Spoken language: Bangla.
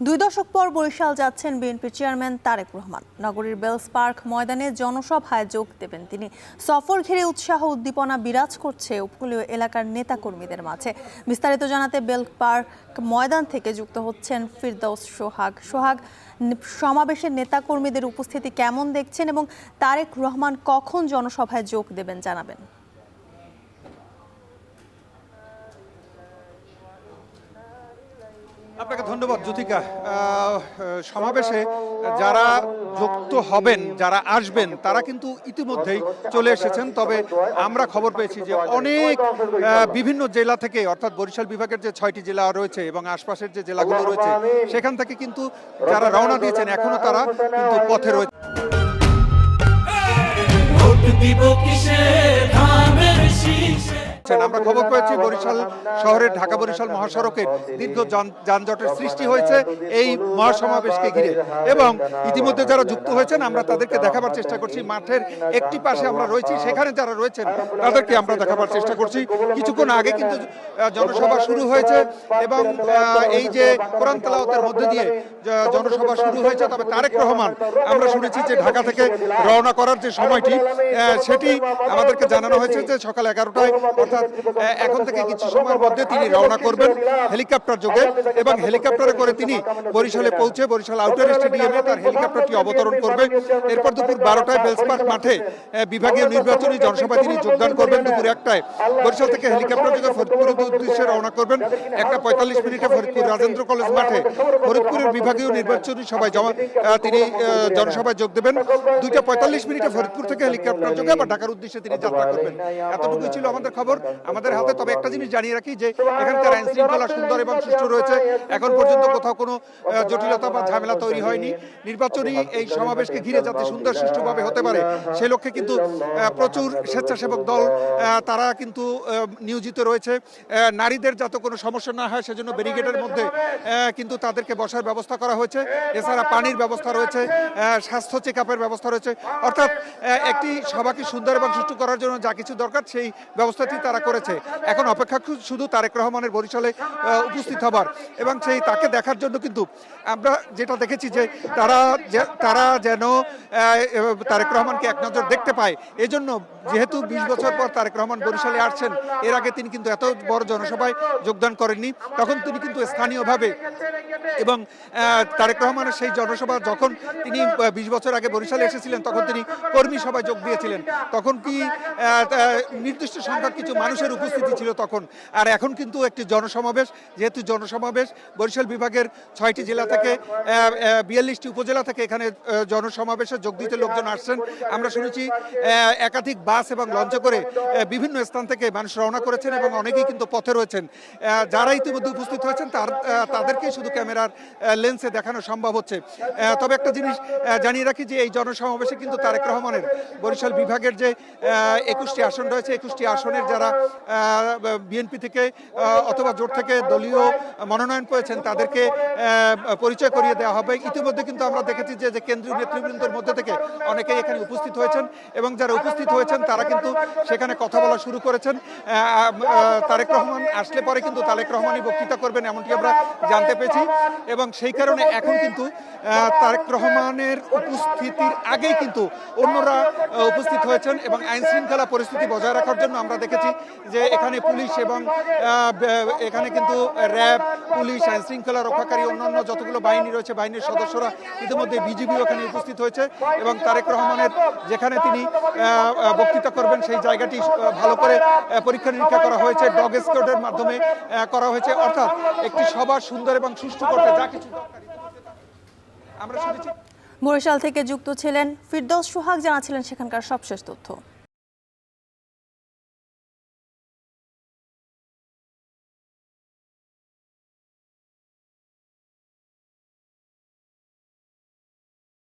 দুই দশক পর বরিশাল যাচ্ছেন বিএনপি চেয়ারম্যান তারেক রহমান। নগরীর বেলস পার্ক ময়দানে জনসভায় যোগ দেবেন তিনি। সফর ঘিরে উৎসাহ উদ্দীপনা বিরাজ করছে উপকূলীয় এলাকার নেতাকর্মীদের মাঝে। বিস্তারিত জানাতে বেলস পার্ক ময়দান থেকে যুক্ত হচ্ছেন ফিরদৌস সোহাগ। সোহাগ, সমাবেশের নেতাকর্মীদের উপস্থিতি কেমন দেখছেন এবং তারেক রহমান কখন জনসভায় যোগ দেবেন জানাবেন। আপনাকে ধন্যবাদ জ্যোতিকা। সমাবেশে যারা যুক্ত হবেন, যারা আসবেন, তারা কিন্তু ইতিমধ্যেই চলে এসেছেন। তবে আমরা খবর পেয়েছি যে অনেক বিভিন্ন জেলা থেকে, অর্থাৎ বরিশাল বিভাগের যে 6টি জেলা রয়েছে এবং আশপাশের যে জেলাগুলো রয়েছে, সেখান থেকে কিন্তু যারা রওনা দিয়েছেন এখনো তারা কিন্তু পথে রয়েছে। আমরা খবর পেয়েছি বরিশাল শহরের ঢাকা বরিশাল মহাসড়কের দীর্ঘ যানজটের সৃষ্টি হয়েছে এই মহাসমাবেশকে ঘিরে, এবং ইতিমধ্যে যারা যুক্ত হয়েছেন আমরা তাদেরকে দেখাবার চেষ্টা করছি। মাঠের একটি পাশে আমরা রয়েছি, সেখানে যারা রয়েছেন তাদেরকে আমরা দেখাবার চেষ্টা করছি। কিছুক্ষণ আগে কিন্তু জনসভা শুরু হয়েছে এবং এই যে কোরআন তেলাওয়াতের মধ্যে দিয়ে জনসভা শুরু হয়েছে। তবে তারেক রহমান, আমরা শুনেছি যে ঢাকা থেকে রওনা করার যে সময়টি, সেটি আমাদেরকে জানানো হয়েছে যে সকাল 11টায়, অর্থাৎ এখন থেকে কিছু সময়ের মধ্যে তিনি রওনা করবেন হেলিকপ্টার যোগে, এবং হেলিকপ্টারে করে তিনি বরিশালে পৌঁছে বরিশাল আউটার স্টেডিয়ামে তার হেলিকপ্টারটি অবতরণ করবে। এরপর দুপুর 12টায় বেলস পার্ক মাঠে বিভাগীয় নির্বাচনী জনসভায় তিনি যোগদান করবেন। দুপুর 1টায় বরিশাল থেকে হেলিকপ্টার যোগে ফরিদপুরের উদ্দেশ্যে রওনা করবেন। 1:45 মিনিটে ফরিদপুর রাজেন্দ্র কলেজ মাঠে ফরিদপুরের বিভাগীয় নির্বাচনী সভায় তিনি জনসভায় যোগ দেবেন। 2:45 মিনিটে ফরিদপুর থেকে হেলিকপ্টার যোগে আবার ঢাকার উদ্দেশ্যে তিনি যাত্রা করবেন। এতটুকুই ছিল আমাদের খবর আমাদের হাতে। তবে একটা জিনিস জানিয়ে রাখি যে এখানকার আইন শৃঙ্খলা সুন্দর এবং সুষ্ঠু রয়েছে। এখন পর্যন্ত কোথাও কোনো জটিলতা বা ঝামেলা তৈরি হয়নি। নির্বাচনী এই সমাবেশকে ঘিরে যাতে সুন্দর সুষ্ঠুভাবে হতে পারে সেই লক্ষ্যে কিন্তু প্রচুর স্বেচ্ছাসেবক দল তারা কিন্তু নিয়োজিত রয়েছে। নারীদের যাতে কোনো সমস্যা না হয় সেজন্য ব্যারিকেডের মধ্যে কিন্তু তাদেরকে বসার ব্যবস্থা করা হয়েছে। এছাড়া পানির ব্যবস্থা রয়েছে, স্বাস্থ্য চেক আপের ব্যবস্থা রয়েছে। অর্থাৎ একটি সভাকে সুন্দর এবং সুষ্ঠু করার জন্য যা কিছু দরকার সেই ব্যবস্থাটি তারা করেছে। এখন অপেক্ষা শুধু তারেক রহমানের বরিশালে উপস্থিত হবার এবং সেই তাকে দেখার জন্য কিন্তু আমরা যেটা দেখেছি যে তারা যেন তারেক রহমানকে এক নজর দেখতে পায়। এজন্য যেহেতু 20 বছর পর তারেক রহমান বরিশালে আসছেন, এর আগে তিনি কিন্তু এত বড় জনসভায় যোগদান করেননি। তখন তিনি কিন্তু স্থানীয়ভাবে, এবং তারেক রহমানের সেই জনসভা যখন তিনি 20 বছর আগে বরিশালে এসেছিলেন তখন তিনি কর্মী সভায় যোগ দিয়েছিলেন। তখন কি নির্দিষ্ট সংখ্যক কিছু মানুষের উপস্থিতি ছিল তখন। আর এখন কিন্তু একটি জনসমাবেশ, যেহেতু জনসমাবেশ বরিশাল বিভাগের 6টি জেলা থেকে 42টি উপজেলা থেকে এখানে জনসমাবেশে যোগ দিতে লোকজন আসছেন। আমরা শুনেছি একাধিক বাস এবং লঞ্চে করে বিভিন্ন স্থান থেকে মানুষ রওনা করেছেন এবং অনেকেই কিন্তু পথে রয়েছেন। যারা ইতিমধ্যে উপস্থিত হয়েছেন তাদেরকেই শুধু ক্যামেরার লেন্সে দেখানো সম্ভব হচ্ছে। তবে একটা জিনিস জানিয়ে রাখি যে এই জনসমাবেশে কিন্তু তারেক রহমানের বরিশাল বিভাগের যে 21টি আসন রয়েছে, 21টি আসনের যারা বিএনপি থেকে অথবা জোট থেকে দলীয় মনোনয়ন পেয়েছেন তাদেরকে পরিচয় করিয়ে দেওয়া হবে। ইতিমধ্যে কিন্তু আমরা দেখেছি যে কেন্দ্রীয় নেতৃবৃন্দের মধ্যে থেকে অনেকেই এখানে উপস্থিত হয়েছেন এবং যারা উপস্থিত হয়েছেন তারা কিন্তু সেখানে কথা বলা শুরু করেছেন। তারেক রহমান আসলে পরে কিন্তু তারেক রহমানই বক্তৃতা করবেন এমনটি আমরা জানতে পেরেছি, এবং সেই কারণে এখন কিন্তু তারেক রহমানের উপস্থিতির আগেই কিন্তু অন্যরা উপস্থিত হয়েছেন এবং আইন শৃঙ্খলা পরিস্থিতি বজায় রাখার জন্য আমরা দেখেছি যে এখানে পুলিশ এবং এখানে কিন্তু র্যাব, পুলিশ, আইন শৃঙ্খলা রক্ষাকারী অন্যান্য যতগুলো বাহিনী রয়েছে বাহিনীর সদস্যরা ইতিমধ্যে বিজিবি ওখানে উপস্থিত হয়েছে, এবং তারেক রহমানের যেখানে তিনি বক্তৃতা করবেন সেই জায়গাটি ভালো করে পরীক্ষা নিরীক্ষা করা হয়েছে, ডগ স্কোয়াডের মাধ্যমে করা হয়েছে। অর্থাৎ একটি সভা সুন্দর এবং সুষ্ঠু করতে যা কিছু আমরা শুনেছি। বরিশাল থেকে যুক্ত ছিলেন ফিরদৌস সোহাগ, জানাচ্ছিলেন সেখানকার সবশেষ তথ্য।